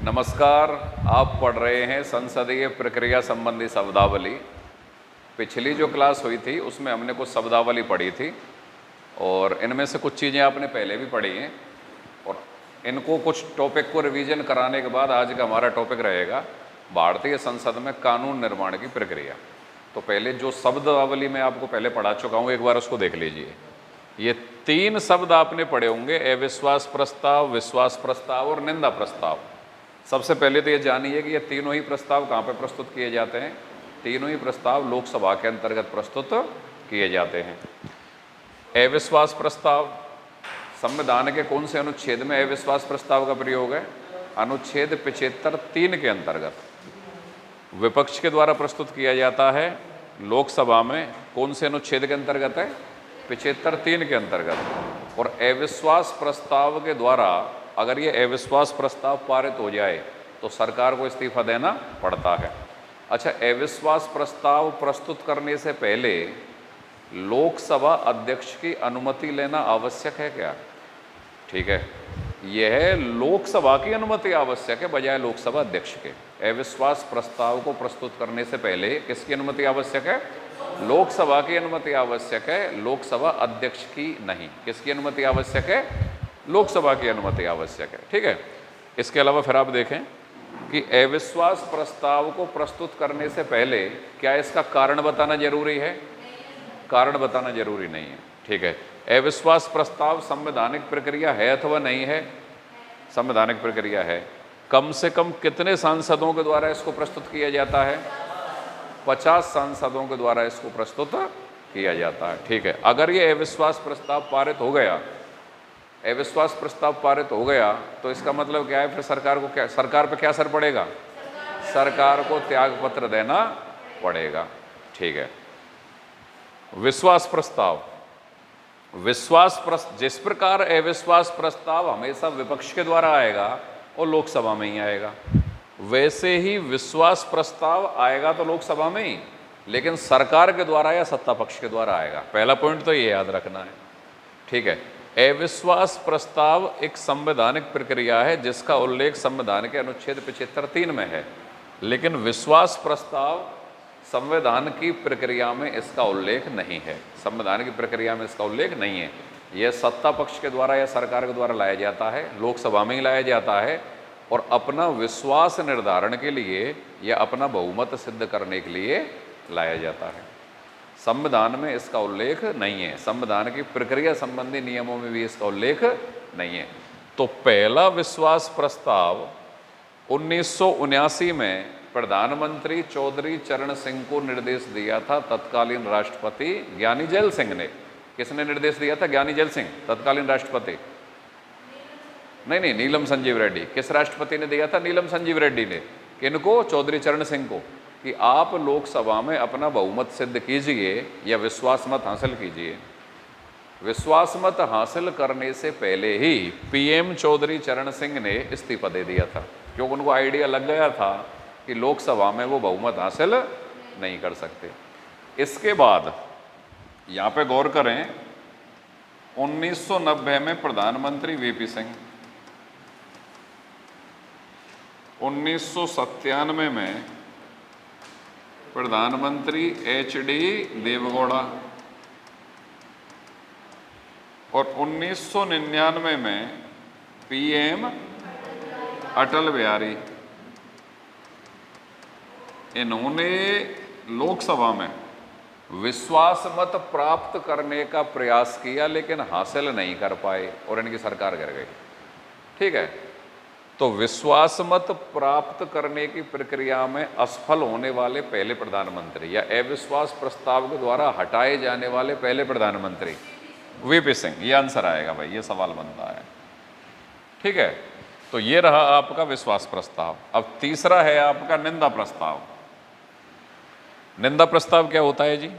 नमस्कार। आप पढ़ रहे हैं संसदीय प्रक्रिया संबंधी शब्दावली। पिछली जो क्लास हुई थी उसमें हमने कुछ शब्दावली पढ़ी थी और इनमें से कुछ चीज़ें आपने पहले भी पढ़ी हैं और इनको कुछ टॉपिक को रिवीजन कराने के बाद आज का हमारा टॉपिक रहेगा भारतीय संसद में कानून निर्माण की प्रक्रिया। तो पहले जो शब्दावली मैं आपको पहले पढ़ा चुका हूँ, एक बार उसको देख लीजिए। ये 3 शब्द आपने पढ़े होंगे, अविश्वास प्रस्ताव, विश्वास प्रस्ताव और निंदा प्रस्ताव। सबसे पहले तो ये जानिए कि ये तीनों ही प्रस्ताव कहाँ पे प्रस्तुत किए जाते हैं। तीनों ही प्रस्ताव लोकसभा के अंतर्गत प्रस्तुत किए जाते हैं। अविश्वास प्रस्ताव, संविधान के कौन से अनुच्छेद में अविश्वास प्रस्ताव का प्रयोग है? अनुच्छेद 75(3) के अंतर्गत विपक्ष के द्वारा प्रस्तुत किया जाता है। लोकसभा में कौन से अनुच्छेद के अंतर्गत है? 75(3) के अंतर्गत। और अविश्वास प्रस्ताव के द्वारा अगर ये अविश्वास प्रस्ताव पारित हो जाए तो सरकार को इस्तीफा देना पड़ता है। अच्छा, अविश्वास प्रस्ताव प्रस्तुत करने से पहले लोकसभा अध्यक्ष की अनुमति लेना आवश्यक है क्या? ठीक है, यह लोकसभा की अनुमति आवश्यक है बजाय लोकसभा अध्यक्ष के। अविश्वास प्रस्ताव को प्रस्तुत करने से पहले किसकी अनुमति आवश्यक है? लोकसभा की अनुमति आवश्यक है, लोकसभा अध्यक्ष की नहीं। किसकी अनुमति आवश्यक है? लोकसभा की अनुमति आवश्यक है। ठीक है, इसके अलावा फिर आप देखें कि अविश्वास प्रस्ताव को प्रस्तुत करने से पहले क्या इसका कारण बताना जरूरी है? कारण बताना जरूरी नहीं है। ठीक है, अविश्वास प्रस्ताव संवैधानिक प्रक्रिया है अथवा नहीं है? संवैधानिक प्रक्रिया है। कम से कम कितने सांसदों के द्वारा इसको प्रस्तुत किया जाता है? 50 सांसदों के द्वारा इसको प्रस्तुत किया जाता है। ठीक है, अगर ये अविश्वास प्रस्ताव पारित हो गया, अविश्वास प्रस्ताव पारित हो गया तो इसका मतलब क्या है? फिर सरकार पे क्या असर पड़ेगा? सरकार को त्यागपत्र देना पड़ेगा। ठीक है, विश्वास प्रस्ताव, जिस प्रकार अविश्वास प्रस्ताव हमेशा विपक्ष के द्वारा आएगा और लोकसभा में ही आएगा, वैसे ही विश्वास प्रस्ताव आएगा तो लोकसभा में ही, लेकिन सरकार के द्वारा या सत्ता पक्ष के द्वारा आएगा। पहला पॉइंट तो ये याद रखना है। ठीक है, अविश्वास प्रस्ताव एक संवैधानिक प्रक्रिया है जिसका उल्लेख संविधान के अनुच्छेद 75(3) में है, लेकिन विश्वास प्रस्ताव संविधान की प्रक्रिया में इसका उल्लेख नहीं है। संविधान की प्रक्रिया में इसका उल्लेख नहीं है। यह सत्ता पक्ष के द्वारा या सरकार के द्वारा लाया जाता है, लोकसभा में ही लाया जाता है और अपना विश्वास निर्धारण के लिए या अपना बहुमत सिद्ध करने के लिए लाया जाता है। संविधान में इसका उल्लेख नहीं है, संविधान की प्रक्रिया संबंधी नियमों में भी इसका उल्लेख नहीं है। तो पहला विश्वास प्रस्ताव 1979 में प्रधानमंत्री चौधरी चरण सिंह को निर्देश दिया था तत्कालीन राष्ट्रपति ज्ञानी जैल सिंह ने। किसने निर्देश दिया था? ज्ञानी जैल सिंह, तत्कालीन राष्ट्रपति। नहीं, नीलम संजीव रेड्डी। किस राष्ट्रपति ने दिया था? नीलम संजीव रेड्डी ने। किनको? चौधरी चरण सिंह को, कि आप लोकसभा में अपना बहुमत सिद्ध कीजिए या विश्वास मत हासिल कीजिए। विश्वास मत हासिल करने से पहले ही पीएम चौधरी चरण सिंह ने इस्तीफा दे दिया था, क्योंकि उनको आइडिया लग गया था कि लोकसभा में वो बहुमत हासिल नहीं कर सकते। इसके बाद यहाँ पे गौर करें, 1990 में प्रधानमंत्री वीपी सिंह, 1997 में प्रधानमंत्री एचडी देवगौड़ा और 1999 में पीएम अटल बिहारी, इन्होंने लोकसभा में विश्वास मत प्राप्त करने का प्रयास किया लेकिन हासिल नहीं कर पाए और इनकी सरकार गिर गई। ठीक है, तो विश्वास मत प्राप्त करने की प्रक्रिया में असफल होने वाले पहले प्रधानमंत्री या अविश्वास प्रस्ताव के द्वारा हटाए जाने वाले पहले प्रधानमंत्री वीपी सिंह। ये आंसर आएगा भाई, ये सवाल बनता है। ठीक है, तो ये रहा आपका विश्वास प्रस्ताव। अब तीसरा है आपका निंदा प्रस्ताव। निंदा प्रस्ताव क्या होता है जी?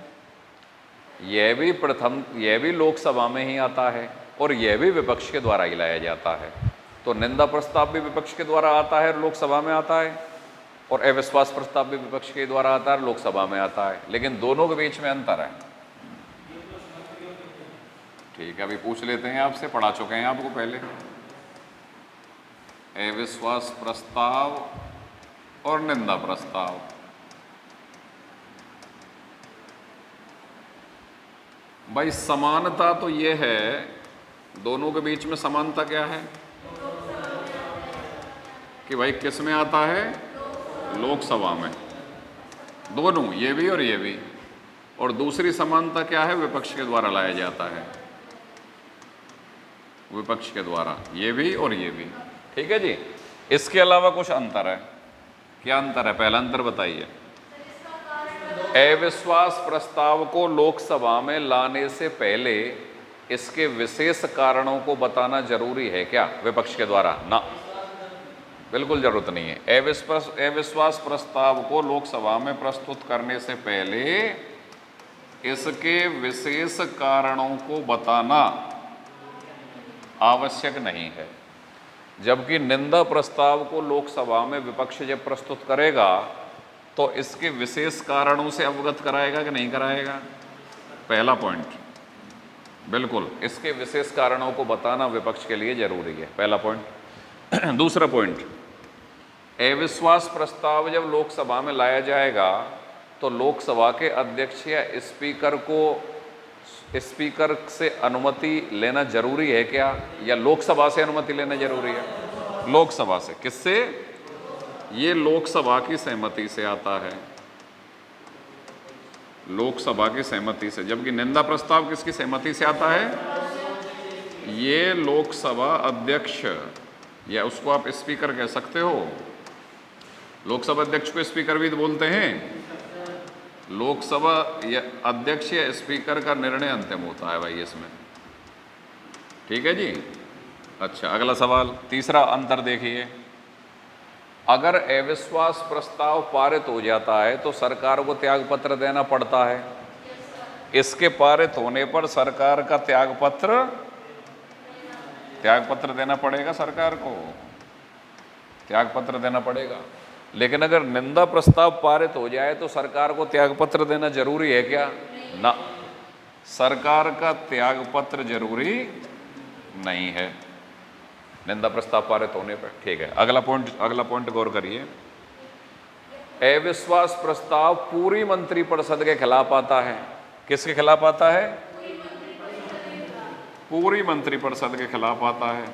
यह भी लोकसभा में ही आता है और यह भी विपक्ष के द्वारा ही लाया जाता है। तो निंदा प्रस्ताव भी विपक्ष के द्वारा आता है और लोकसभा में आता है, और अविश्वास प्रस्ताव भी विपक्ष के द्वारा आता है और लोकसभा में आता है, लेकिन दोनों के बीच में अंतर है। ठीक है, अभी पूछ लेते हैं आपसे, पढ़ा चुके हैं आपको पहले। अविश्वास प्रस्ताव और निंदा प्रस्ताव। भाई समानता तो ये है, दोनों के बीच में समानता क्या है कि भाई किस में आता है, लोकसभा में, दोनों, ये भी और ये भी। और दूसरी समानता क्या है, विपक्ष के द्वारा लाया जाता है, विपक्ष के द्वारा, ये भी और ये भी। ठीक है जी। इसके अलावा कुछ अंतर है, क्या अंतर है, पहला अंतर बताइए। अविश्वास प्रस्ताव को लोकसभा में लाने से पहले इसके विशेष कारणों को बताना जरूरी है क्या विपक्ष के द्वारा? ना, बिल्कुल जरूरत नहीं है। अविश्वास प्रस्ताव को लोकसभा में प्रस्तुत करने से पहले इसके विशेष कारणों को बताना आवश्यक नहीं है। जबकि निंदा प्रस्ताव को लोकसभा में विपक्ष जब प्रस्तुत करेगा तो इसके विशेष कारणों से अवगत कराएगा कि नहीं कराएगा? पहला पॉइंट, बिल्कुल, इसके विशेष कारणों को बताना विपक्ष के लिए जरूरी है, पहला पॉइंट। दूसरा पॉइंट, अविश्वास प्रस्ताव जब लोकसभा में लाया जाएगा तो लोकसभा के अध्यक्ष या स्पीकर से अनुमति लेना जरूरी है क्या, या लोकसभा से अनुमति लेना जरूरी है? लोकसभा से। किससे? ये लोकसभा की सहमति से आता है, लोकसभा की सहमति से। जबकि निंदा प्रस्ताव किसकी सहमति से आता है? ये लोकसभा अध्यक्ष, या उसको आप स्पीकर कह सकते हो, लोकसभा अध्यक्ष को स्पीकर भी बोलते हैं। लोकसभा या अध्यक्ष या स्पीकर का निर्णय अंतिम होता है भाई इसमें। ठीक है जी। अच्छा, अगला सवाल, तीसरा अंतर देखिए। अगर अविश्वास प्रस्ताव पारित हो जाता है तो सरकार को त्यागपत्र देना पड़ता है। इसके पारित होने पर सरकार का त्यागपत्र देना पड़ेगा, सरकार को त्यागपत्र देना पड़ेगा। लेकिन अगर निंदा प्रस्ताव पारित हो जाए तो सरकार को त्यागपत्र देना जरूरी है क्या? ना, सरकार का त्यागपत्र जरूरी नहीं है निंदा प्रस्ताव पारित होने पर। ठीक है, अगला पॉइंट गौर करिए। अविश्वास प्रस्ताव पूरी मंत्रिपरिषद के खिलाफ आता है। किसके खिलाफ आता है? पूरी मंत्रिपरिषद के खिलाफ आता है।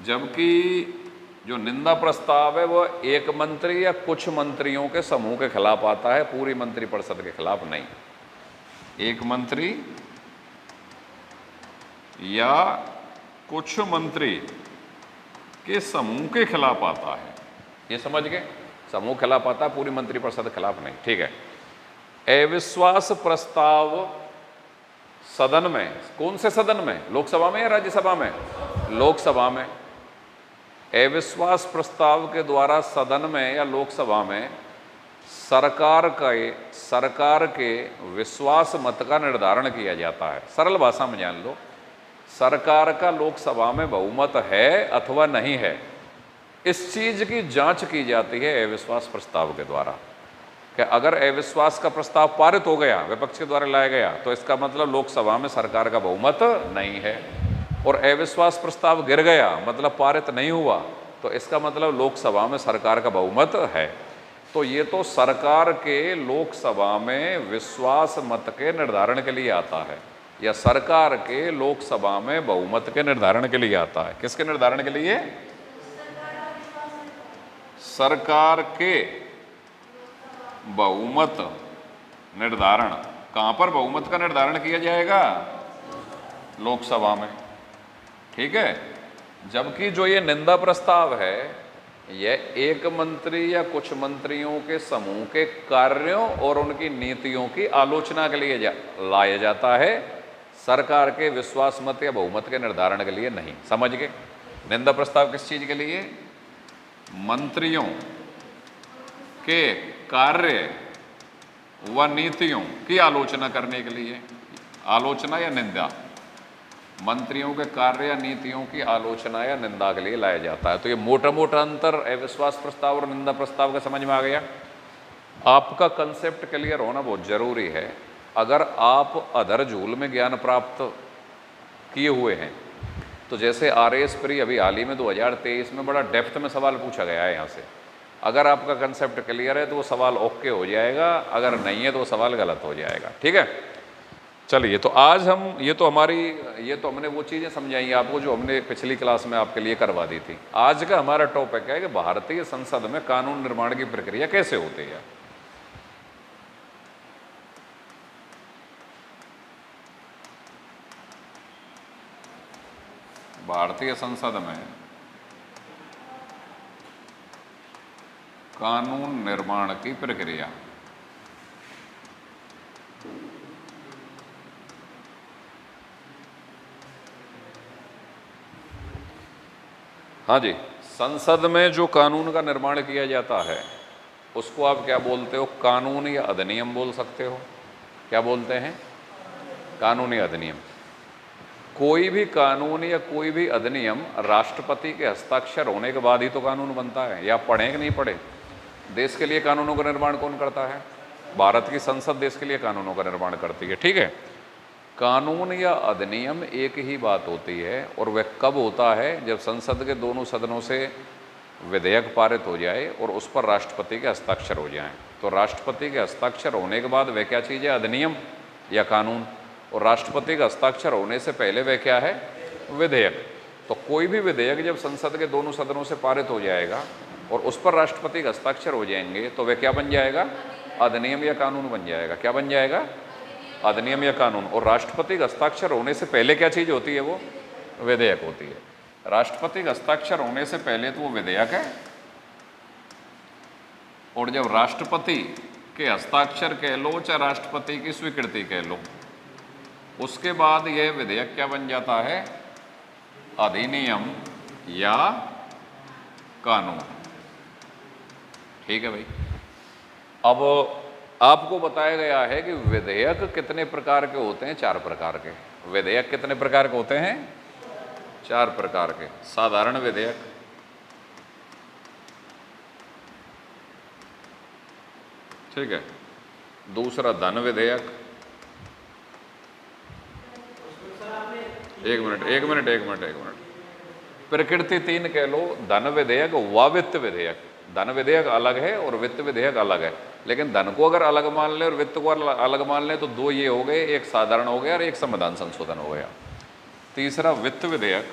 जबकि जो निंदा प्रस्ताव है वह एक मंत्री या कुछ मंत्रियों के समूह के खिलाफ आता है, पूरी मंत्रिपरिषद के खिलाफ नहीं। एक मंत्री या कुछ मंत्री के समूह के खिलाफ आता है, ये समझ गए? समूह खिलाफ आता है, पूरी मंत्रिपरिषद खिलाफ नहीं। ठीक है। अविश्वास प्रस्ताव सदन में, कौन से सदन में, लोकसभा में या राज्यसभा में? लोकसभा में। अविश्वास प्रस्ताव के द्वारा सदन में या लोकसभा में सरकार के विश्वास मत का निर्धारण किया जाता है। सरल भाषा में जान लो, सरकार का लोकसभा में बहुमत है अथवा नहीं है, इस चीज की जांच की जाती है अविश्वास प्रस्ताव के द्वारा। कि अगर अविश्वास का प्रस्ताव पारित हो गया, विपक्ष के द्वारा लाया गया, तो इसका मतलब लोकसभा में सरकार का बहुमत नहीं है। और अविश्वास प्रस्ताव गिर गया, मतलब पारित नहीं हुआ, तो इसका मतलब लोकसभा में सरकार का बहुमत है। तो ये तो सरकार के लोकसभा में विश्वास मत के निर्धारण के लिए आता है, या सरकार के लोकसभा में बहुमत के निर्धारण के लिए आता है। किसके निर्धारण के लिए? सरकार के बहुमत निर्धारण। कहां पर बहुमत का निर्धारण किया जाएगा? लोकसभा में। ठीक है। जबकि जो ये निंदा प्रस्ताव है, यह एक मंत्री या कुछ मंत्रियों के समूह के कार्यों और उनकी नीतियों की आलोचना के लिए लाया जाता है, सरकार के विश्वास मत या बहुमत के निर्धारण के लिए नहीं। समझ गए? निंदा प्रस्ताव किस चीज के लिए? मंत्रियों के कार्य व नीतियों की आलोचना करने के लिए, आलोचना या निंदा, मंत्रियों के कार्य या नीतियों की आलोचना या निंदा के लिए लाया जाता है। तो ये मोटा मोटा अंतर अविश्वास प्रस्ताव और निंदा प्रस्ताव का समझ में आ गया। आपका कंसेप्ट क्लियर होना बहुत जरूरी है। अगर आप अधर झूल में ज्ञान प्राप्त किए हुए हैं तो जैसे RAS प्री अभी हाल ही में 2023 में बड़ा डेप्थ में सवाल पूछा गया है यहाँ से, अगर आपका कंसेप्ट क्लियर है तो वो सवाल ओके हो जाएगा, अगर नहीं है तो वो सवाल गलत हो जाएगा। ठीक है, चलिए तो आज हम ये तो हमने वो चीज़ें समझाई आपको जो हमने पिछली क्लास में आपके लिए करवा दी थी। आज का हमारा टॉपिक है कि भारतीय संसद में कानून निर्माण की प्रक्रिया कैसे होती है। भारतीय संसद में कानून निर्माण की प्रक्रिया। हाँ जी, संसद में जो कानून का निर्माण किया जाता है उसको आप क्या बोलते हो? कानून या अधिनियम बोल सकते हो। क्या बोलते हैं? कानून या अधिनियम। कोई भी कानून या कोई भी अधिनियम राष्ट्रपति के हस्ताक्षर होने के बाद ही तो कानून बनता है। या पढ़ें कि नहीं पढ़े? देश के लिए कानूनों का निर्माण कौन करता है? भारत की संसद देश के लिए कानूनों का निर्माण करती है। ठीक है, कानून या अधिनियम एक ही बात होती है, और वह कब होता है? जब संसद के दोनों सदनों से विधेयक पारित हो जाए और उस पर राष्ट्रपति के हस्ताक्षर हो जाएं। तो राष्ट्रपति के हस्ताक्षर होने के बाद वह क्या चीज़ है? अधिनियम या कानून। और राष्ट्रपति का हस्ताक्षर होने से पहले वह क्या है? विधेयक। तो कोई भी विधेयक जब संसद के दोनों सदनों से पारित हो जाएगा और उस पर राष्ट्रपति का हस्ताक्षर हो जाएंगे तो वह क्या बन जाएगा? अधिनियम या कानून बन जाएगा। क्या बन जाएगा? अधिनियम या कानून। और राष्ट्रपति का हस्ताक्षर होने से पहले क्या चीज़ होती है? वो विधेयक होती है। राष्ट्रपति का हस्ताक्षर होने से पहले तो वो विधेयक है, और जब राष्ट्रपति के हस्ताक्षर कह लो चाहे राष्ट्रपति की स्वीकृति कह लो, उसके बाद यह विधेयक क्या बन जाता है? अधिनियम या कानून। ठीक है भाई। अब आपको बताया गया है कि विधेयक कितने प्रकार के होते हैं? 4 प्रकार के। विधेयक कितने प्रकार के होते हैं? 4 प्रकार के। साधारण विधेयक, ठीक है। दूसरा धन विधेयक। एक मिनट। प्रकृति 3 कह लो। धन विधेयक व वित्त विधेयक। धन विधेयक अलग है और वित्त विधेयक अलग है, लेकिन धन को अगर अलग मान ले और वित्त को अलग मान ले तो 2 ये हो गए, एक साधारण हो गया और एक संविधान संशोधन हो गया। तीसरा वित्त विधेयक,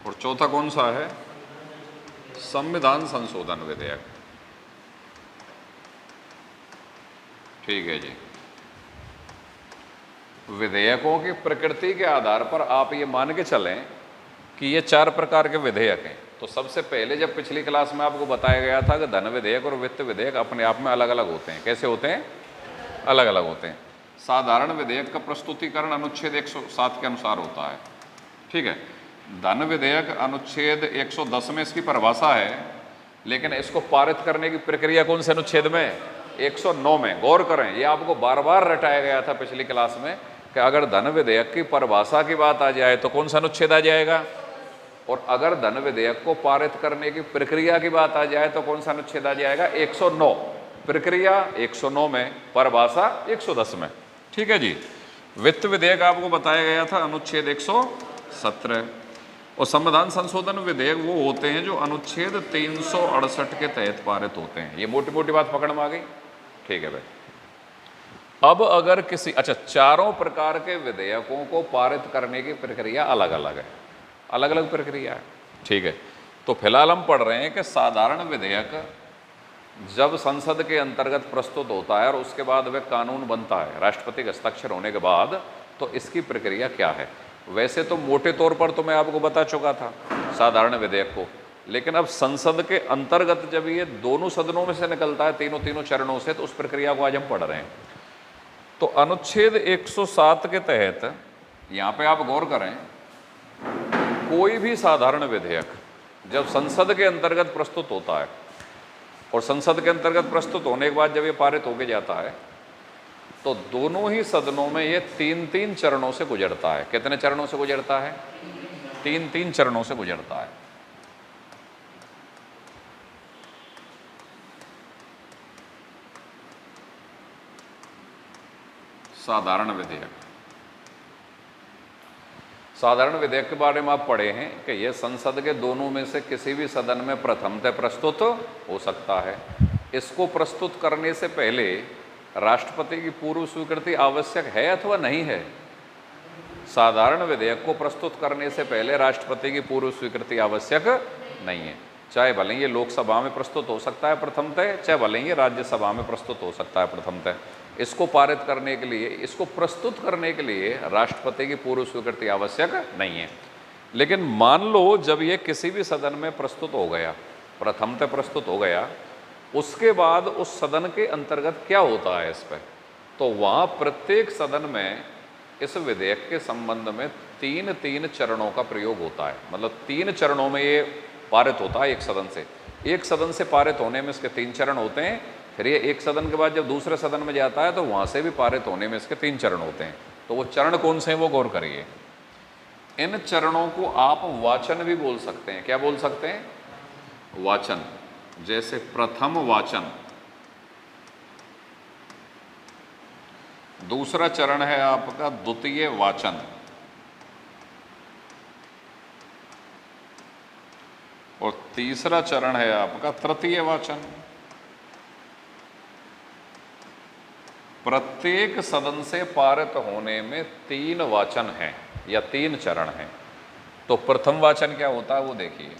और चौथा कौन सा है? संविधान संशोधन विधेयक। ठीक है जी। विधेयकों की प्रकृति के आधार पर आप ये मान के चलें कि ये 4 प्रकार के विधेयक हैं। तो सबसे पहले जब पिछली क्लास में आपको बताया गया था कि धन विधेयक और वित्त विधेयक अपने आप में अलग अलग होते हैं। कैसे होते हैं? अलग अलग होते हैं। साधारण विधेयक का प्रस्तुतिकरण अनुच्छेद 107 के अनुसार होता है। ठीक है। धन विधेयक अनुच्छेद 110 में इसकी परिभाषा है, लेकिन इसको पारित करने की प्रक्रिया कौन से अनुच्छेद में? 109 में। गौर करें, ये आपको बार बार रटाया गया था पिछली क्लास में कि अगर धन विधेयक की परिभाषा की बात आ जाए तो कौन सा अनुच्छेद आ जाएगा, और अगर धन विधेयक को पारित करने की प्रक्रिया की बात आ जाए तो कौन सा अनुच्छेद आ जाएगा? 109। प्रक्रिया 109 में, परिभाषा 110 में। ठीक है जी। वित्त विधेयक आपको बताया गया था अनुच्छेद 117, और संविधान संशोधन विधेयक वो होते हैं जो अनुच्छेद 368 के तहत पारित होते हैं। ये मोटी मोटी बात पकड़ में आ गई? ठीक है भाई। अब अगर किसी, अच्छा, 4 प्रकार के विधेयकों को पारित करने की प्रक्रिया अलग अलग है, अलग अलग प्रक्रिया है। ठीक है। तो फिलहाल हम पढ़ रहे हैं कि साधारण विधेयक जब संसद के अंतर्गत प्रस्तुत होता है और उसके बाद वह कानून बनता है राष्ट्रपति के हस्ताक्षर होने के बाद, तो इसकी प्रक्रिया क्या है? वैसे तो मोटे तौर पर तो मैं आपको बता चुका था साधारण विधेयक को, लेकिन अब संसद के अंतर्गत जब ये दोनों सदनों में से निकलता है, तीनों चरणों से, तो उस प्रक्रिया को आज हम पढ़ रहे हैं। तो अनुच्छेद 107 के तहत यहाँ पे आप गौर करें, कोई भी साधारण विधेयक जब संसद के अंतर्गत प्रस्तुत होता है और संसद के अंतर्गत प्रस्तुत होने के बाद जब ये पारित होके जाता है तो दोनों ही सदनों में ये 3 चरणों से गुजरता है। कितने चरणों से गुजरता है? 3 चरणों से गुजरता है। साधारण विधेयक। साधारण विधेयक के बारे में आप पढ़े हैं कि यह संसद के दोनों में से किसी भी सदन में प्रथमतः प्रस्तुत हो सकता है। इसको प्रस्तुत करने से पहले राष्ट्रपति की पूर्व स्वीकृति आवश्यक है अथवा नहीं है? साधारण विधेयक को प्रस्तुत करने से पहले राष्ट्रपति की पूर्व स्वीकृति आवश्यक नहीं है। चाहे भले ये लोकसभा में प्रस्तुत हो सकता है प्रथमतः, चाहे भले ये राज्यसभा में प्रस्तुत हो सकता है प्रथमतः। इसको पारित करने के लिए, इसको प्रस्तुत करने के लिए राष्ट्रपति की पूर्व स्वीकृति आवश्यक नहीं है। लेकिन मान लो जब ये किसी भी सदन में प्रस्तुत हो गया, प्रथमतः प्रस्तुत हो गया, उसके बाद उस सदन के अंतर्गत क्या होता है इस पर, तो वहाँ प्रत्येक सदन में इस विधेयक के संबंध में तीन तीन चरणों का प्रयोग होता है। मतलब 3 चरणों में ये पारित होता है एक सदन से। एक सदन से पारित होने में इसके 3 चरण होते हैं। फिर ये एक सदन के बाद जब दूसरे सदन में जाता है तो वहाँ से भी पारित होने में इसके 3 चरण होते हैं। तो वो चरण कौन से हैं वो गौर करिए। इन चरणों को आप वाचन भी बोल सकते हैं। क्या बोल सकते हैं? वाचन। जैसे प्रथम वाचन, दूसरा चरण है आपका द्वितीय वाचन, और तीसरा चरण है आपका तृतीय वाचन। प्रत्येक सदन से पारित होने में 3 वाचन हैं या 3 चरण हैं। तो प्रथम वाचन क्या होता है वो देखिए।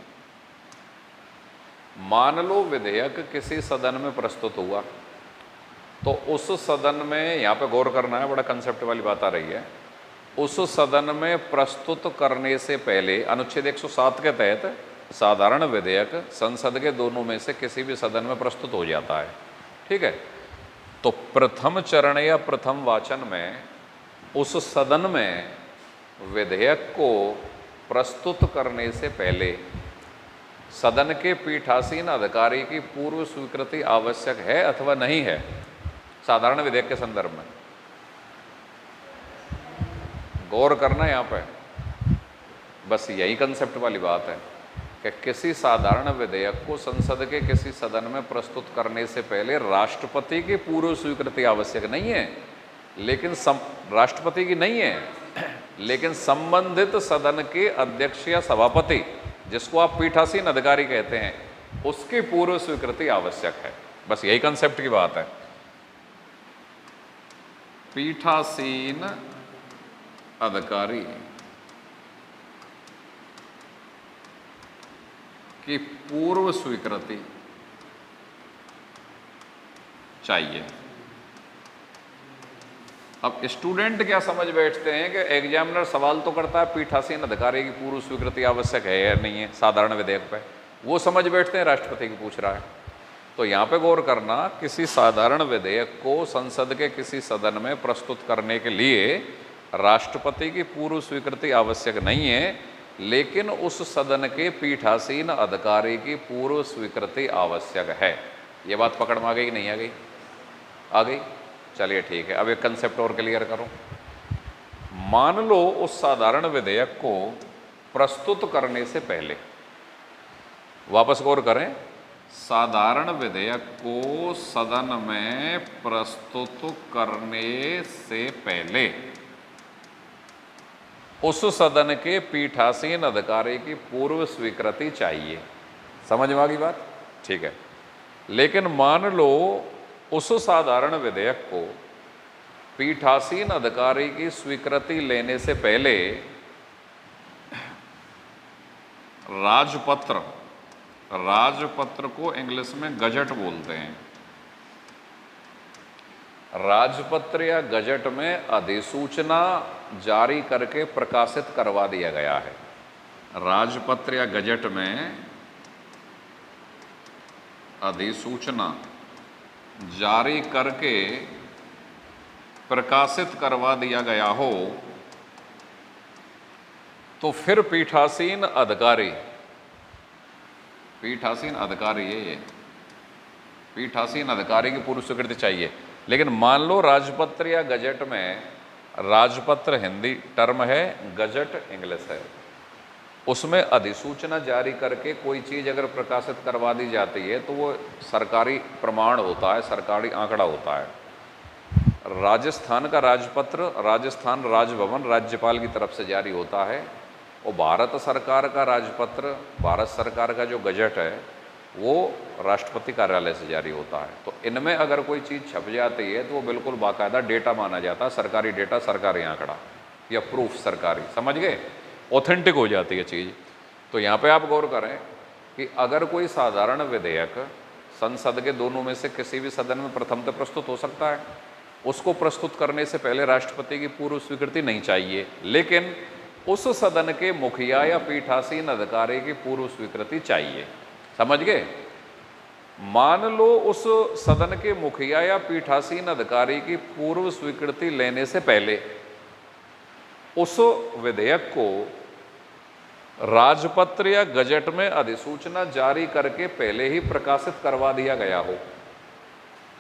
मान लो विधेयक किसी सदन में प्रस्तुत हुआ, तो उस सदन में, यहाँ पे गौर करना है, बड़ा कंसेप्ट वाली बात आ रही है, उस सदन में प्रस्तुत करने से पहले अनुच्छेद 107 के तहत साधारण विधेयक संसद के दोनों में से किसी भी सदन में प्रस्तुत हो जाता है। ठीक है। तो प्रथम चरण या प्रथम वाचन में उस सदन में विधेयक को प्रस्तुत करने से पहले सदन के पीठासीन अधिकारी की पूर्व स्वीकृति आवश्यक है अथवा नहीं है साधारण विधेयक के संदर्भ में? गौर करना यहाँ पे, बस यही कंसेप्ट वाली बात है कि किसी साधारण विधेयक को संसद के किसी सदन में प्रस्तुत करने से पहले राष्ट्रपति की पूर्व स्वीकृति आवश्यक नहीं है, लेकिन राष्ट्रपति की नहीं है, लेकिन संबंधित सदन के अध्यक्ष या सभापति, जिसको आप पीठासीन अधिकारी कहते हैं, उसकी पूर्व स्वीकृति आवश्यक है। बस यही कंसेप्ट की बात है। पीठासीन अधिकारी की पूर्व स्वीकृति चाहिए। अब स्टूडेंट क्या समझ बैठते हैं कि एग्जामिनर सवाल तो करता है पीठासीन अधिकारी की पूर्व स्वीकृति आवश्यक है या नहीं है साधारण विधेयक पे, वो समझ बैठते हैं राष्ट्रपति की पूछ रहा है। तो यहाँ पे गौर करना, किसी साधारण विधेयक को संसद के किसी सदन में प्रस्तुत करने के लिए राष्ट्रपति की पूर्व स्वीकृति आवश्यक नहीं है, लेकिन उस सदन के पीठासीन अधिकारी की पूर्व स्वीकृति आवश्यक है। ये बात पकड़ में आ गई कि नहीं आ गई? आ गई। चलिए ठीक है। अब एक कंसेप्ट और क्लियर करो। मान लो उस साधारण विधेयक को प्रस्तुत करने से पहले, वापस गौर करें, साधारण विधेयक को सदन में प्रस्तुत करने से पहले उस सदन के पीठासीन अधिकारी की पूर्व स्वीकृति चाहिए। समझ में आ गई बात? ठीक है। लेकिन मान लो उस साधारण विधेयक को पीठासीन अधिकारी की स्वीकृति लेने से पहले राजपत्र को इंग्लिश में गजट बोलते हैं, राजपत्र या गजट में अधिसूचना जारी करके प्रकाशित करवा दिया गया है। राजपत्र या गजट में अधिसूचना जारी करके प्रकाशित करवा दिया गया हो, तो फिर पीठासीन अधिकारी ये पीठासीन अधिकारी की पूर्व स्वीकृति चाहिए। लेकिन मान लो राजपत्र या गजट में, राजपत्र हिंदी टर्म है, गजट इंग्लिश है, उसमें अधिसूचना जारी करके कोई चीज़ अगर प्रकाशित करवा दी जाती है तो वो सरकारी प्रमाण होता है, सरकारी आंकड़ा होता है। राजस्थान का राजपत्र, राजस्थान राजभवन राज्यपाल की तरफ से जारी होता है, और भारत सरकार का राजपत्र, भारत सरकार का जो गजट है वो राष्ट्रपति कार्यालय से जारी होता है। तो इनमें अगर कोई चीज़ छप जाती है तो वो बिल्कुल बाकायदा डेटा माना जाता है, सरकारी डेटा, सरकारी आंकड़ा या प्रूफ सरकारी, समझ गए, ऑथेंटिक हो जाती है चीज़। तो यहाँ पे आप गौर करें कि अगर कोई साधारण विधेयक संसद के दोनों में से किसी भी सदन में प्रथमतः प्रस्तुत हो सकता है, उसको प्रस्तुत करने से पहले राष्ट्रपति की पूर्व स्वीकृति नहीं चाहिए, लेकिन उस सदन के मुखिया या पीठासीन अधिकारी की पूर्व स्वीकृति चाहिए। समझ गए? मान लो उस सदन के मुखिया या पीठासीन अधिकारी की पूर्व स्वीकृति लेने से पहले उस विधेयक को राजपत्र या गजट में अधिसूचना जारी करके पहले ही प्रकाशित करवा दिया गया हो,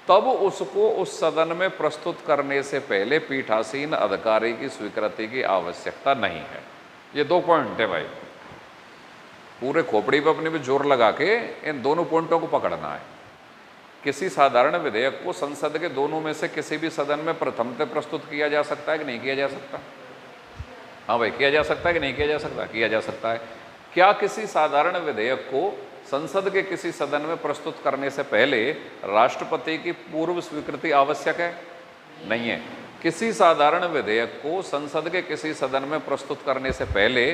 तब उसको उस सदन में प्रस्तुत करने से पहले पीठासीन अधिकारी की स्वीकृति की आवश्यकता नहीं है। ये 2 पॉइंट है भाई, पूरे खोपड़ी पर अपने भी जोर लगा के इन दोनों पॉइंटों को पकड़ना है। किसी साधारण विधेयक को संसद के दोनों में से किसी भी सदन में प्रथमतः प्रस्तुत किया जा सकता है कि नहीं किया जा सकता? हाँ भाई, किया जा सकता है कि नहीं किया जा सकता? किया जा सकता है। क्या किसी साधारण विधेयक को संसद के किसी सदन में प्रस्तुत करने से पहले राष्ट्रपति की पूर्व स्वीकृति आवश्यक है? नहीं है। किसी साधारण विधेयक को संसद के किसी सदन में प्रस्तुत करने से पहले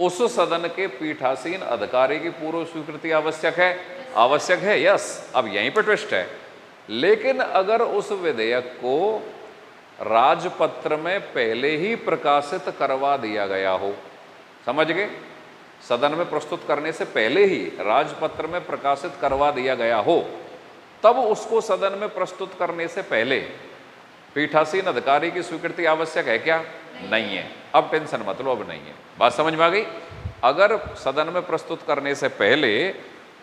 उस सदन के पीठासीन अधिकारी की पूर्व स्वीकृति आवश्यक है? आवश्यक है, यस। अब यहीं पर ट्विस्ट है। लेकिन अगर उस विधेयक को राजपत्र में पहले ही प्रकाशित करवा दिया गया हो, समझ गए, सदन में प्रस्तुत करने से पहले ही राजपत्र में प्रकाशित करवा दिया गया हो, तब उसको सदन में प्रस्तुत करने से पहले पीठासीन अधिकारी की स्वीकृति आवश्यक है क्या? नहीं है। अब टेंशन मत लो, अब नहीं है। बात समझ में आ गई? अगर सदन में प्रस्तुत करने से पहले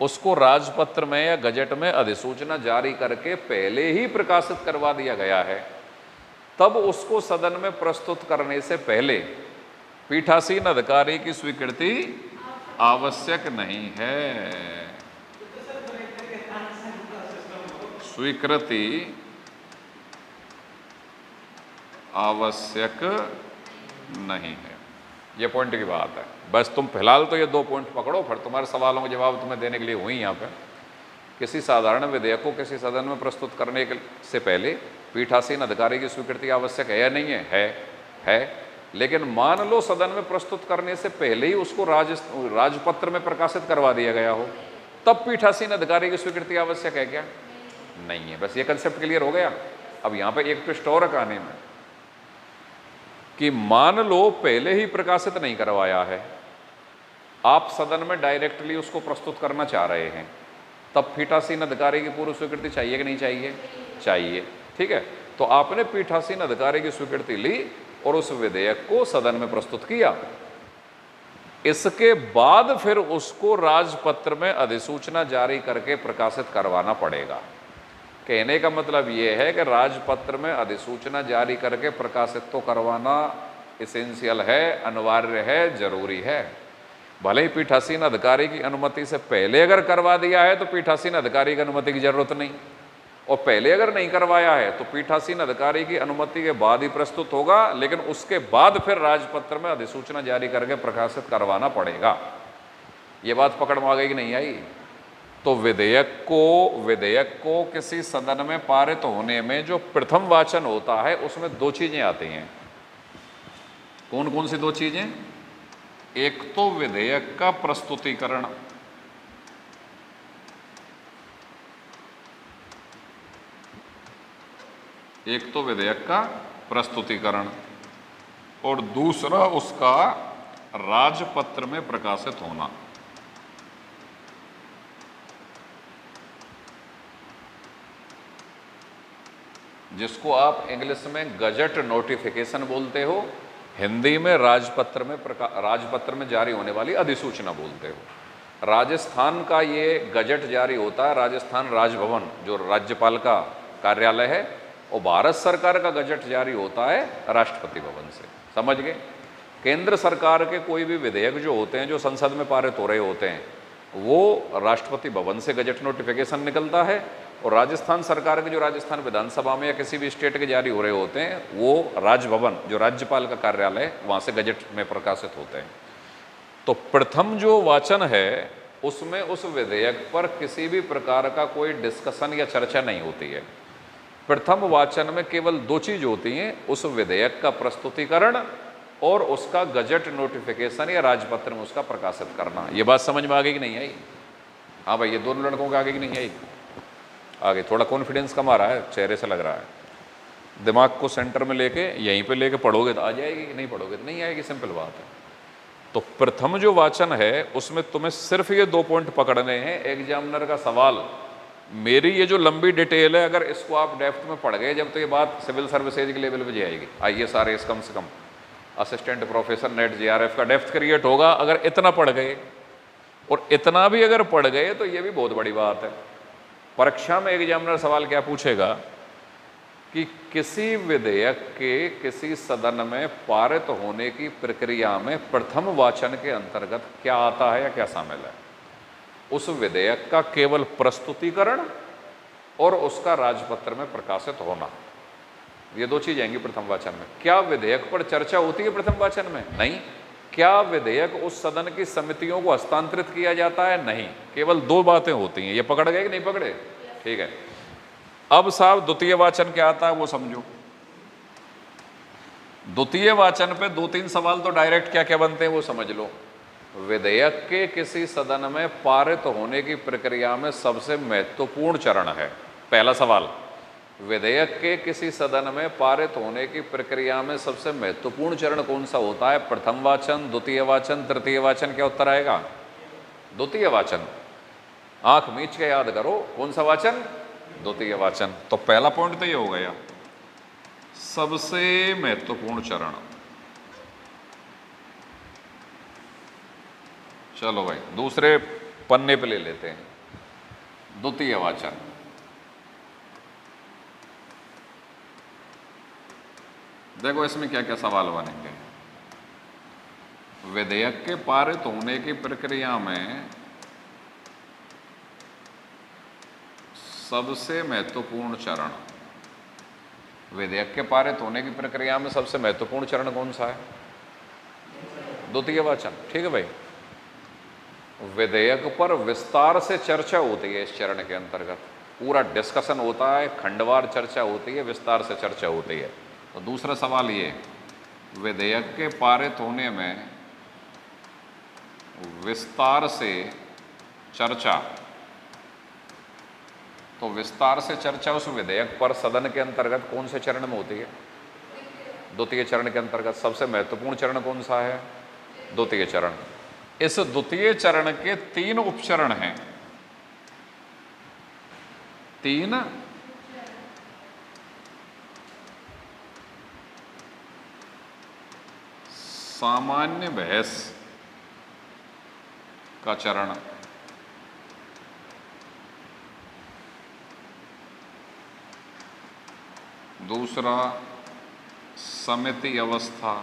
उसको राजपत्र में या गजट में अधिसूचना जारी करके पहले ही प्रकाशित करवा दिया गया है, तब उसको सदन में प्रस्तुत करने से पहले पीठासीन अधिकारी की स्वीकृति आवश्यक नहीं है। स्वीकृति आवश्यक नहीं है, ये पॉइंट की बात है। बस तुम फिलहाल तो ये 2 पॉइंट पकड़ो, फिर तुम्हारे सवालों के जवाब तुम्हें देने के लिए हुई यहाँ पे। किसी साधारण विधेयक को किसी सदन में प्रस्तुत करने से पहले पीठासीन अधिकारी की स्वीकृति आवश्यक है या नहीं है? है। लेकिन मान लो सदन में प्रस्तुत करने से पहले ही उसको राजपत्र में प्रकाशित करवा दिया गया हो, तब पीठासीन अधिकारी की स्वीकृति आवश्यक है क्या? नहीं है। बस ये कंसेप्ट क्लियर हो गया। अब यहाँ पे एक ट्विस्ट और कहानी में कि मान लो पहले ही प्रकाशित नहीं करवाया है, आप सदन में डायरेक्टली उसको प्रस्तुत करना चाह रहे हैं, तब पीठासीन अधिकारी की पूर्व स्वीकृति चाहिए कि नहीं चाहिए? चाहिए। ठीक है। तो आपने पीठासीन अधिकारी की स्वीकृति ली और उस विधेयक को सदन में प्रस्तुत किया, इसके बाद फिर उसको राजपत्र में अधिसूचना जारी करके प्रकाशित करवाना पड़ेगा। कहने का मतलब ये है कि राजपत्र में अधिसूचना जारी करके प्रकाशित तो करवाना एसेंशियल है, अनिवार्य है, जरूरी है। भले ही पीठासीन अधिकारी की अनुमति से पहले अगर करवा दिया है तो पीठासीन अधिकारी की अनुमति की जरूरत नहीं, और पहले अगर नहीं करवाया है तो पीठासीन अधिकारी की अनुमति के बाद ही प्रस्तुत होगा, लेकिन उसके बाद फिर राजपत्र में अधिसूचना जारी करके प्रकाशित करवाना पड़ेगा। ये बात पकड़ में आ गई कि नहीं आई? तो विधेयक को किसी सदन में पारित होने में जो प्रथम वाचन होता है उसमें 2 चीजें आती हैं। कौन कौन सी 2 चीजें? एक तो विधेयक का प्रस्तुतिकरण, एक तो विधेयक का प्रस्तुतिकरण और दूसरा उसका राजपत्र में प्रकाशित होना। जिसको आप इंग्लिश में गजट नोटिफिकेशन बोलते हो, हिंदी में राजपत्र में जारी होने वाली अधिसूचना बोलते हो। राजस्थान का ये गजट जारी होता है राजस्थान राजभवन, जो राज्यपाल का कार्यालय है, और भारत सरकार का गजट जारी होता है राष्ट्रपति भवन से। समझ गए? केंद्र सरकार के कोई भी विधेयक जो होते हैं, जो संसद में पारित हो रहे होते हैं, वो राष्ट्रपति भवन से गजट नोटिफिकेशन निकलता है, और राजस्थान सरकार के जो राजस्थान विधानसभा में या किसी भी स्टेट के जारी हो रहे होते हैं वो राजभवन जो राज्यपाल का कार्यालय वहाँ से गजट में प्रकाशित होते हैं। तो प्रथम जो वाचन है उसमें उस विधेयक पर किसी भी प्रकार का कोई डिस्कशन या चर्चा नहीं होती है। प्रथम वाचन में केवल दो चीज होती हैं, उस विधेयक का प्रस्तुतिकरण और उसका गजट नोटिफिकेशन या राजपत्र में उसका प्रकाशित करना। ये बात समझ में आ गई कि नहीं आई? हाँ भाई, ये दोनों लड़कों को आगे कि नहीं आई? आगे थोड़ा कॉन्फिडेंस कम आ रहा है, चेहरे से लग रहा है। दिमाग को सेंटर में लेके यहीं पे लेके पढ़ोगे तो आ जाएगी, नहीं पढ़ोगे तो नहीं आएगी, सिंपल बात है। तो प्रथम जो वाचन है उसमें तुम्हें सिर्फ ये 2 पॉइंट पकड़ने हैं। एग्जामिनर का सवाल, मेरी ये जो लंबी डिटेल है अगर इसको आप डेप्थ में पढ़ गए जब, तो ये बात सिविल सर्विसेज के लेवल पे जाएगी। IAS RAS कम से कम असिस्टेंट प्रोफेसर नेट JRF का डेप्थ क्रिएट होगा अगर इतना पढ़ गए। और इतना भी अगर पढ़ गए तो ये भी बहुत बड़ी बात है। परीक्षा में एग्जामिनर सवाल क्या पूछेगा कि किसी विधेयक के किसी सदन में पारित होने की प्रक्रिया में प्रथम वाचन के अंतर्गत क्या आता है या क्या शामिल है। उस विधेयक का केवल प्रस्तुतिकरण और उसका राजपत्र में प्रकाशित होना, ये 2 चीज आएंगी प्रथम वाचन में। क्या विधेयक पर चर्चा होती है प्रथम वाचन में? नहीं। क्या विधेयक उस सदन की समितियों को हस्तांतरित किया जाता है? नहीं। केवल 2 बातें होती हैं। ये पकड़ गए कि नहीं पकड़े? ठीक है। अब साहब द्वितीय वाचन क्या आता है वो समझो। द्वितीय वाचन पे 2-3 सवाल तो डायरेक्ट क्या क्या बनते हैं वो समझ लो। विधेयक के किसी सदन में पारित होने की प्रक्रिया में सबसे महत्वपूर्ण चरण है। पहला सवाल, विधेयक के किसी सदन में पारित होने की प्रक्रिया में सबसे महत्वपूर्ण चरण कौन सा होता है? प्रथम वाचन, द्वितीय वाचन, तृतीय वाचन? क्या उत्तर आएगा? द्वितीय वाचन। आंख मीच के याद करो, कौन सा वाचन? द्वितीय वाचन। तो पहला पॉइंट तो ये हो गया, सबसे महत्वपूर्ण चरण। चलो भाई दूसरे पन्ने पे ले लेते हैं, द्वितीय वाचन। देखो इसमें क्या क्या सवाल बनेंगे। विधेयक के पारित होने की प्रक्रिया में सबसे महत्वपूर्ण चरण, विधेयक के पारित होने की प्रक्रिया में सबसे महत्वपूर्ण चरण कौन सा है? द्वितीय वाचन। ठीक है भाई। विधेयक पर विस्तार से चर्चा होती है इस चरण के अंतर्गत, पूरा डिस्कशन होता है, खंडवार चर्चा होती है, विस्तार से चर्चा होती है। तो दूसरा सवाल ये, विधेयक के पारित होने में विस्तार से चर्चा, तो विस्तार से चर्चा उस विधेयक पर सदन के अंतर्गत कौन से चरण में होती है? द्वितीय चरण के अंतर्गत। सबसे महत्वपूर्ण चरण कौन सा है? द्वितीय चरण। इस द्वितीय चरण के 3 उपचरण हैं। 3 सामान्य बहस का चरण, दूसरा समिति अवस्था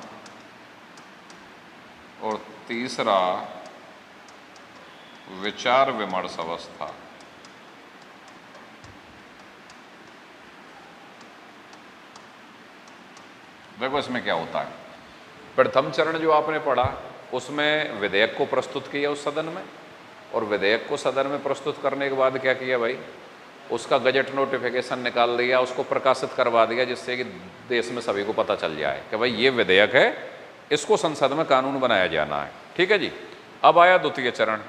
और तीसरा विचार विमर्श अवस्था। देखो इसमें क्या होता है। प्रथम चरण जो आपने पढ़ा उसमें विधेयक को प्रस्तुत किया उस सदन में, और विधेयक को सदन में प्रस्तुत करने के बाद क्या किया भाई? उसका गजट नोटिफिकेशन निकाल दिया, उसको प्रकाशित करवा दिया, जिससे कि देश में सभी को पता चल जाए कि भाई ये विधेयक है, इसको संसद में कानून बनाया जाना है। ठीक है जी। अब आया द्वितीय चरण।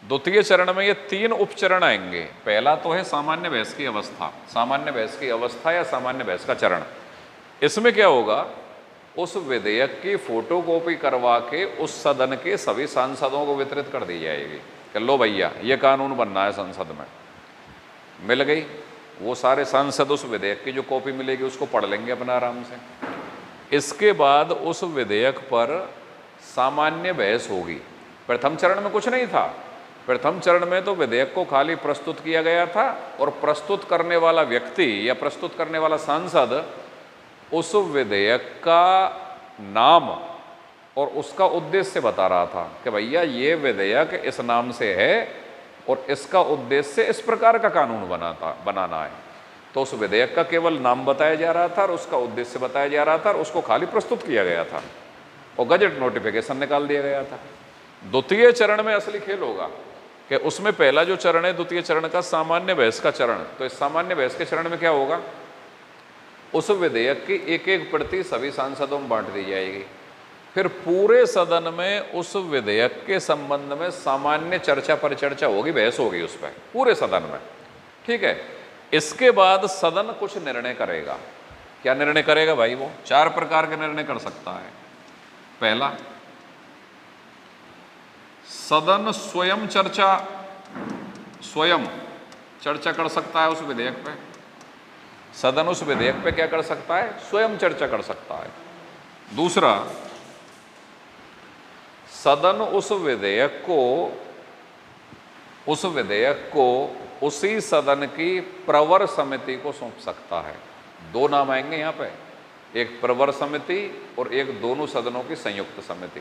द्वितीय चरण में ये 3 उपचरण आएंगे। पहला तो है सामान्य बहस की अवस्था, सामान्य बहस की अवस्था या सामान्य बहस का चरण। इसमें क्या होगा? उस विधेयक की फोटोकॉपी करवा के उस सदन के सभी सांसदों को वितरित कर दी जाएगी कि लो भैया ये कानून बनना है संसद में। मिल गई। वो सारे सांसद उस विधेयक की जो कॉपी मिलेगी उसको पढ़ लेंगे अपना आराम से। इसके बाद उस विधेयक पर सामान्य बहस होगी। प्रथम चरण में कुछ नहीं था। प्रथम चरण में तो विधेयक को खाली प्रस्तुत किया गया था और प्रस्तुत करने वाला व्यक्ति या प्रस्तुत करने वाला सांसद उस विधेयक का नाम और उसका उद्देश्य बता रहा था कि भैया ये विधेयक इस नाम से है और इसका उद्देश्य इस प्रकार का कानून बनाना है। तो उस विधेयक का केवल नाम बताया जा रहा था और उसका उद्देश्य बताया जा रहा था और उसको खाली प्रस्तुत किया गया था और गजट नोटिफिकेशन निकाल दिया गया था। द्वितीय चरण में असली खेल होगा कि उसमें पहला जो चरण है द्वितीय चरण का सामान्य बहस का चरण, तो इस सामान्य बहस के चरण में क्या होगा, उस विधेयक की एक एक प्रति सभी सांसदों में बांट दी जाएगी। फिर पूरे सदन में उस विधेयक के संबंध में सामान्य चर्चा परिचर्चा होगी, बहस होगी उस पर पूरे सदन में, ठीक है। इसके बाद सदन कुछ निर्णय करेगा। क्या निर्णय करेगा भाई? वो 4 प्रकार के निर्णय कर सकता है। पहला, सदन स्वयं चर्चा कर सकता है उस विधेयक पे। सदन उस विधेयक पे क्या कर सकता है? स्वयं चर्चा कर सकता है। दूसरा, सदन उस विधेयक को उसी सदन की प्रवर समिति को सौंप सकता है। 2 नाम आएंगे यहाँ पे, एक प्रवर समिति और एक दोनों सदनों की संयुक्त समिति।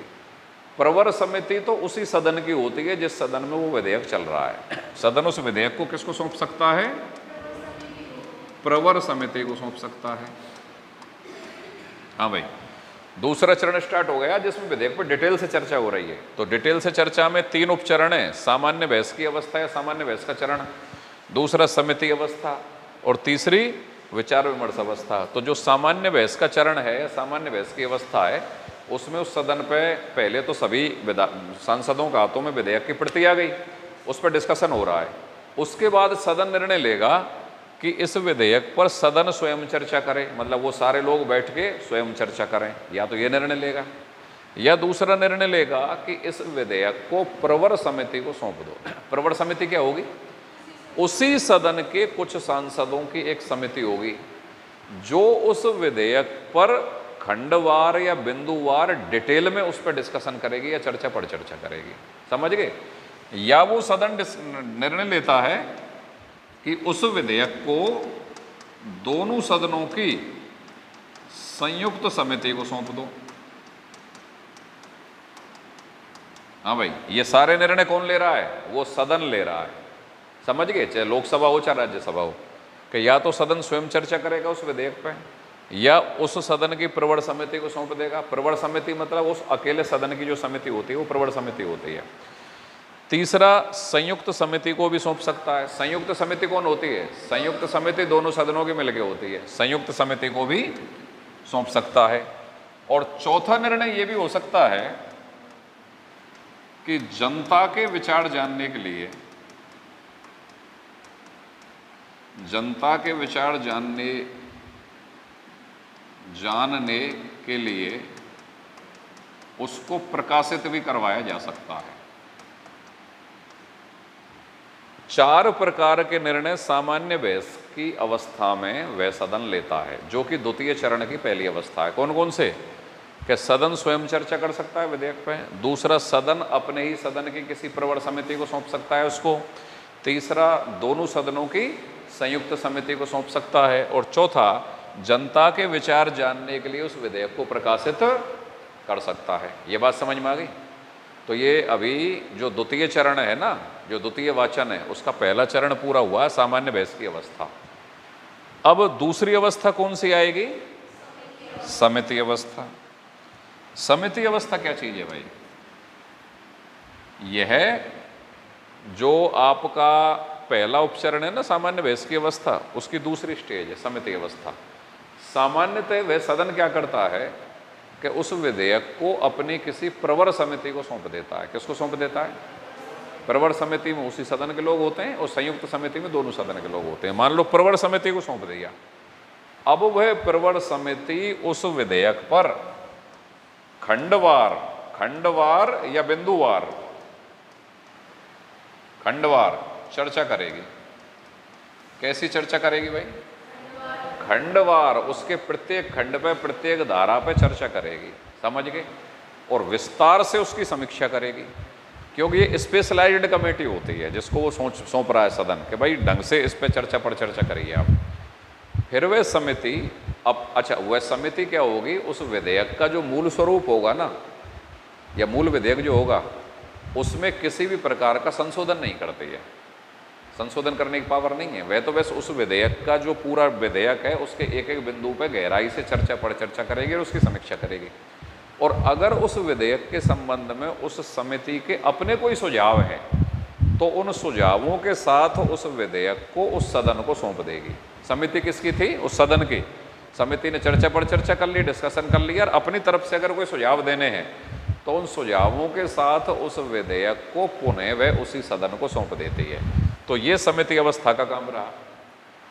प्रवर समिति तो उसी सदन की होती है जिस सदन में वो विधेयक चल रहा है। सदन उस विधेयक को किसको सौंप सकता है? प्रवर समिति को सौंप सकता है। हाँ भाई, दूसरा चरण स्टार्ट हो गया जिसमें विधेयक पर डिटेल से चर्चा हो रही है। तो डिटेल से चर्चा में 3 उपचरण है, सामान्य बहस की अवस्था या सामान्य बहस का चरण, दूसरा समिति अवस्था और तीसरी विचार विमर्श अवस्था। तो जो सामान्य बहस का चरण है, सामान्य बहस की अवस्था है, उसमें उस सदन पे पहले तो सभी सांसदों के हाथों में विधेयक की प्रति आ गई, उस पर डिस्कशन हो रहा है। उसके बाद सदन निर्णय लेगा कि इस विधेयक पर सदन स्वयं चर्चा करे, मतलब वो सारे लोग बैठ के स्वयं चर्चा करें। या तो ये निर्णय लेगा या दूसरा निर्णय लेगा कि इस विधेयक को प्रवर समिति को सौंप दो। प्रवर समिति क्या होगी? उसी सदन के कुछ सांसदों की एक समिति होगी जो उस विधेयक पर खंडवार या बिंदुवार डिटेल में उस पर डिस्कशन करेगी या चर्चा पर चर्चा करेगी। समझ गए? या वो सदन निर्णय लेता है कि उस विधेयक को दोनों सदनों की संयुक्त समिति को सौंप दो। हाँ भाई, ये सारे निर्णय कौन ले रहा है? वो सदन ले रहा है। समझ गए? चाहे लोकसभा हो चाहे राज्यसभा हो, कि या तो सदन स्वयं चर्चा करेगा उस विधेयक पे या उस सदन की प्रवर समिति को सौंप देगा। प्रवर समिति मतलब उस अकेले सदन की जो समिति होती है वो प्रवर समिति होती है। तीसरा, संयुक्त समिति को भी सौंप सकता है। संयुक्त समिति कौन होती है? संयुक्त समिति दोनों सदनों की मिलकर होती है, संयुक्त समिति को भी सौंप सकता है। और चौथा निर्णय ये भी हो सकता है कि जनता के विचार जानने के लिए, जनता के विचार जानने के लिए उसको प्रकाशित भी करवाया जा सकता है। 4 प्रकार के निर्णय सामान्य बहस की अवस्था में वह सदन लेता है, जो कि द्वितीय चरण की पहली अवस्था है। कौन कौन से? कि सदन स्वयं चर्चा कर सकता है विधेयक पे। दूसरा, सदन अपने ही सदन की किसी प्रवर समिति को सौंप सकता है उसको। तीसरा, दोनों सदनों की संयुक्त समिति को सौंप सकता है। और चौथा, जनता के विचार जानने के लिए उस विधेयक को प्रकाशित कर सकता है। ये बात समझ में आ गई? तो ये अभी जो द्वितीय चरण है ना, जो द्वितीय वाचन है, उसका पहला चरण पूरा हुआ है, सामान्य बहस की अवस्था। अब दूसरी अवस्था कौन सी आएगी? समिति अवस्था। समिति अवस्था क्या चीज है भाई? यह जो आपका पहला उपचरण है ना सामान्य बहस की अवस्था, उसकी दूसरी स्टेज है समिति अवस्था। सामान्यतः वह सदन क्या करता है कि उस विधेयक को अपनी किसी प्रवर समिति को सौंप देता है। किसको सौंप देता है? प्रवर समिति में उसी सदन के लोग होते हैं और संयुक्त समिति में दोनों सदन के लोग होते हैं। मान लो प्रवर समिति को सौंप दिया, अब वह प्रवर समिति उस विधेयक पर खंडवार या बिंदुवार चर्चा करेगी। कैसी चर्चा करेगी भाई? खंडवार, उसके प्रत्येक खंड पे, प्रत्येक धारा पे चर्चा करेगी। समझ गए? और विस्तार से उसकी समीक्षा करेगी, क्योंकि ये स्पेशलाइज्ड कमेटी होती है जिसको वो सौंप रहा है सदन कि भाई ढंग से इस पे चर्चा पर चर्चा करिए आप। फिर वह समिति वह समिति क्या होगी? उस विधेयक का जो मूल स्वरूप होगा ना, या मूल विधेयक जो होगा, उसमें किसी भी प्रकार का संशोधन नहीं करती है। संशोधन करने की पावर नहीं है। वह तो बस उस विधेयक का जो पूरा विधेयक है उसके एक एक बिंदु पे गहराई से चर्चा करेगी और उसकी समीक्षा करेगी। और अगर उस विधेयक के संबंध में उस समिति के अपने कोई सुझाव है तो उन सुझावों के साथ उस विधेयक को उस सदन को सौंप देगी। समिति किसकी थी? उस सदन की। समिति ने चर्चा पर चर्चा कर ली, डिस्कशन कर लिया, और अपनी तरफ से अगर कोई सुझाव देने हैं तो उन सुझावों के साथ उस विधेयक को पुनः वह उसी सदन को सौंप देती है। तो ये समिति अवस्था का काम रहा।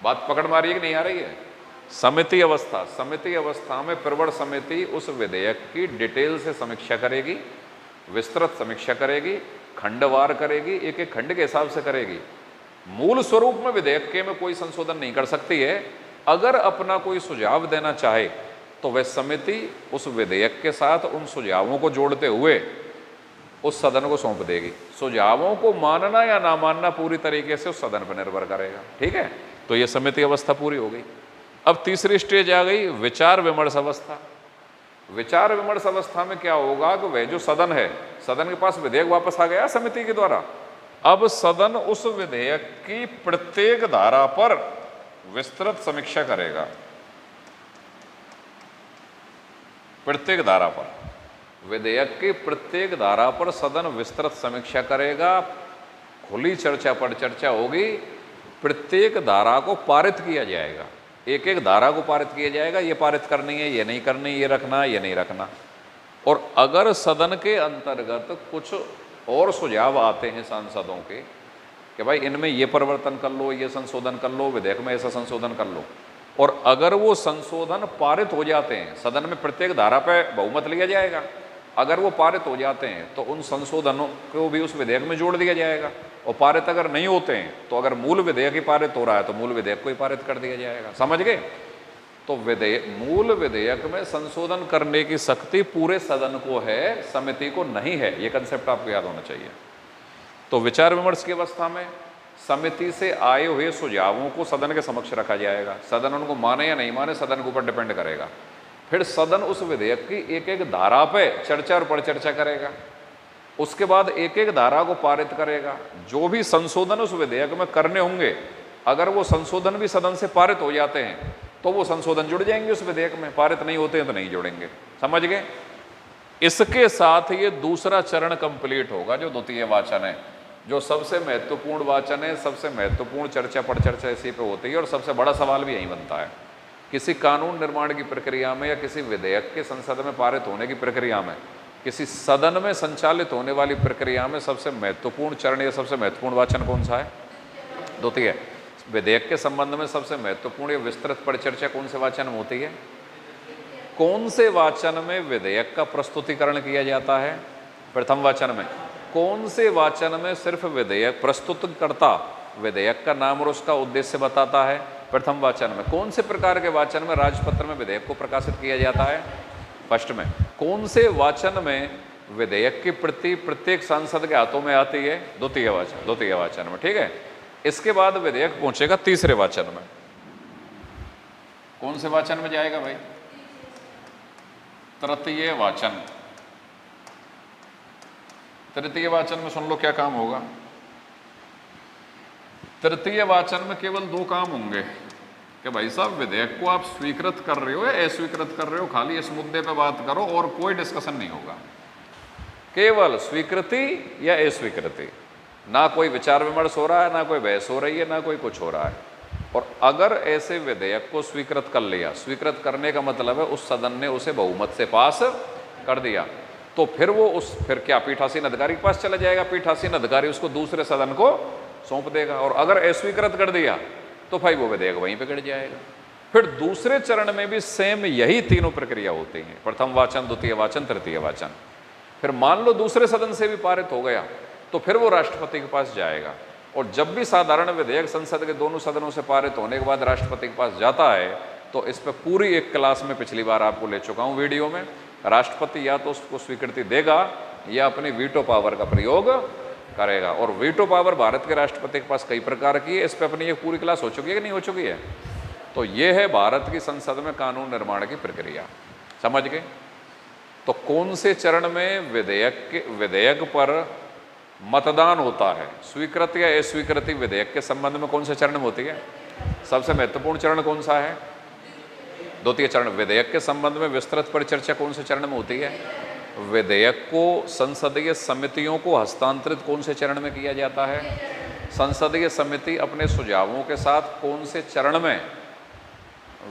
बात पकड़ मारी कि नहीं आ रही है? समिति अवस्था में प्रवर समिति उस विधेयक की डिटेल से समीक्षा करेगी, विस्तृत समीक्षा करेगी, खंडवार करेगी, एक एक खंड के हिसाब से करेगी। मूल स्वरूप में विधेयक के में कोई संशोधन नहीं कर सकती है। अगर अपना कोई सुझाव देना चाहे तो वह समिति उस विधेयक के साथ उन सुझावों को जोड़ते हुए उस सदन को सौंप देगी। सुझावों को मानना या ना मानना पूरी तरीके से उस सदन पर निर्भर करेगा। ठीक है, तो ये समिति अवस्था पूरी हो गई। अब तीसरी स्टेज आ गई विचार विमर्श अवस्था। विचार विमर्श अवस्था में क्या होगा कि वह जो सदन है, सदन के पास विधेयक वापस आ गया समिति के द्वारा। अब सदन उस विधेयक की प्रत्येक धारा पर विस्तृत समीक्षा करेगा। प्रत्येक धारा पर, विधेयक की प्रत्येक धारा पर सदन विस्तृत समीक्षा करेगा, खुली चर्चा पर चर्चा होगी, प्रत्येक धारा को पारित किया जाएगा। एक एक धारा को पारित किया जाएगा, ये पारित करनी है, ये नहीं करनी, ये रखना, ये नहीं रखना। और अगर सदन के अंतर्गत कुछ और सुझाव आते हैं सांसदों के कि भाई इनमें ये परिवर्तन कर लो, ये संशोधन कर लो, विधेयक में ऐसा संशोधन कर लो, और अगर वो संशोधन पारित हो जाते हैं, सदन में प्रत्येक धारा पर बहुमत लिया जाएगा, अगर वो पारित हो जाते हैं तो उन संशोधनों को भी उस विधेयक में जोड़ दिया जाएगा। और पारित अगर नहीं होते हैं तो अगर मूल विधेयक ही पारित हो रहा है तो मूल विधेयक को ही पारित कर दिया जाएगा। समझ गए? तो मूल विधेयक में संशोधन करने की शक्ति पूरे सदन को है, समिति को नहीं है। ये कंसेप्ट आपको याद होना चाहिए। तो विचार विमर्श की अवस्था में समिति से आए हुए सुझावों को सदन के समक्ष रखा जाएगा। सदन उनको माने या नहीं माने, सदन के ऊपर डिपेंड करेगा। फिर सदन उस विधेयक की एक एक धारा पे चर्चा और परिचर्चा करेगा। उसके बाद एक एक धारा को पारित करेगा। जो भी संशोधन उस विधेयक में करने होंगे, अगर वो संशोधन भी सदन से पारित हो जाते हैं तो वो संशोधन जुड़ जाएंगे उस विधेयक में, पारित नहीं होते हैं तो नहीं जुड़ेंगे। समझ गए? इसके साथ ये दूसरा चरण कंप्लीट होगा जो द्वितीय वाचन है, जो सबसे महत्वपूर्ण वाचन है। सबसे महत्वपूर्ण चर्चा पर चर्चा इसी पे होती है और सबसे बड़ा सवाल भी यही बनता है। किसी कानून निर्माण की प्रक्रिया में या किसी विधेयक के संसद में पारित होने की प्रक्रिया में, किसी सदन में संचालित होने वाली प्रक्रिया में सबसे महत्वपूर्ण चरण या सबसे महत्वपूर्ण वाचन कौन सा है? द्वितीय। विधेयक के संबंध में सबसे महत्वपूर्ण या विस्तृत परिचर्चा कौन से वाचन में होती है? कौन से वाचन में विधेयक का प्रस्तुतिकरण किया जाता है? प्रथम वाचन में। कौन से वाचन में सिर्फ विधेयक प्रस्तुतकर्ता विधेयक का नाम और उसका उद्देश्य बताता है? प्रथम वाचन में। कौन से प्रकार के वाचन में राजपत्र में विधेयक को प्रकाशित किया जाता है? फर्स्ट में। कौन से वाचन में विधेयक की प्रति प्रत्येक सांसद के हाथों में आती है? द्वितीय वाचन में। ठीक है, इसके बाद विधेयक पहुंचेगा तीसरे वाचन में। कौन से वाचन में जाएगा भाई? तृतीय वाचन। तृतीय वाचन में सुन लो क्या काम होगा। तृतीय वाचन में केवल दो काम होंगे कि भाई साहब विधेयक को आप स्वीकृत कर रहे हो या अस्वीकृत कर रहे हो, खाली इस मुद्दे पे बात करो और कोई डिस्कशन नहीं होगा। केवल स्वीकृति या अस्वीकृति, ना कोई विचार विमर्श हो रहा है, ना कोई बहस हो रही है, ना कोई कुछ हो रहा है। और अगर ऐसे विधेयक को स्वीकृत कर लिया, स्वीकृत करने का मतलब है उस सदन ने उसे बहुमत से पास कर दिया, तो फिर क्या पीठासीन अधिकारी के पास चला जाएगा। पीठासीन अधिकारी उसको दूसरे सदन को सौंप देगा। और अगर अस्वीकृत कर दिया तो भाई वो विधेयक वहीं पे गिर जाएगा। फिर दूसरे चरण में भी सेम यही तीनों प्रक्रिया होती हैं, प्रथम वाचन, द्वितीय वाचन, तृतीय वाचन। फिर मान लो दूसरे सदन से भी पारित हो गया तो फिर वो राष्ट्रपति के पास जाएगा। और जब भी साधारण विधेयक संसद के दोनों सदनों से पारित होने के बाद राष्ट्रपति के पास जाता है तो इस पर पूरी एक क्लास में पिछली बार आपको ले चुका हूँ वीडियो में। राष्ट्रपति या तो उसको स्वीकृति देगा या अपनी वीटो पावर का प्रयोग करेगा। और वीटो पावर भारत के राष्ट्रपति के पास कई प्रकार की है, इस पर अपनी एक पूरी क्लास हो चुकी है कि नहीं हो चुकी है? तो ये है भारत की संसद में कानून निर्माण की प्रक्रिया। समझ गए? तो कौन से चरण में विधेयक पर मतदान होता है। स्वीकृति या अस्वीकृति विधेयक के संबंध में कौन से चरण में होती है? सबसे महत्वपूर्ण चरण कौन सा है? द्वितीय चरण। विधेयक के संबंध में विस्तृत परिचर्चा कौन से चरण में होती है? विधेयक को संसदीय समितियों को हस्तांतरित कौन से चरण में किया जाता है? संसदीय समिति अपने सुझावों के साथ कौन से चरण में,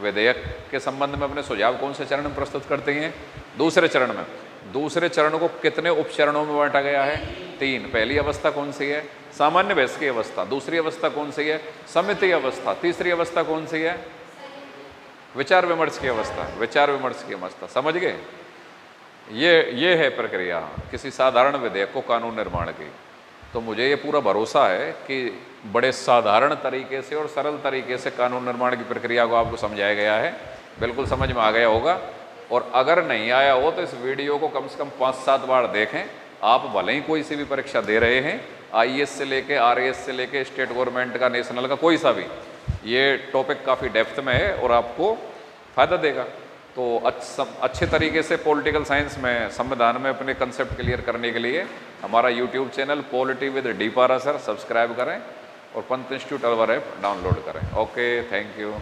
विधेयक के संबंध में अपने सुझाव कौन से चरण में प्रस्तुत करती हैं? दूसरे चरण में। दूसरे चरण को कितने उपचरणों में बांटा गया है? 3। पहली अवस्था कौन सी है? सामान्य बहस की अवस्था। दूसरी अवस्था कौन सी है? समिति अवस्था। तीसरी अवस्था कौन सी है? विचार विमर्श की अवस्था। विचार विमर्श की अवस्था। समझ गए? ये है प्रक्रिया किसी साधारण विधेयक को कानून निर्माण की। तो मुझे ये पूरा भरोसा है कि बड़े साधारण तरीके से और सरल तरीके से कानून निर्माण की प्रक्रिया को आपको समझाया गया है। बिल्कुल समझ में आ गया होगा। और अगर नहीं आया हो तो इस वीडियो को कम से कम 5-7 बार देखें। आप भले ही कोई सी भी परीक्षा दे रहे हैं, IAS से लेके RAS से लेके स्टेट गवर्नमेंट का, नेशनल का, कोई सा भी, ये टॉपिक काफ़ी डेप्थ में है और आपको फ़ायदा देगा। तो अच्छे तरीके से पॉलिटिकल साइंस में, संविधान में अपने कंसेप्ट क्लियर करने के लिए हमारा YouTube channel polity with D Parashar subscribe करें और Pant institute Alwar app download करें। Okay, thank you.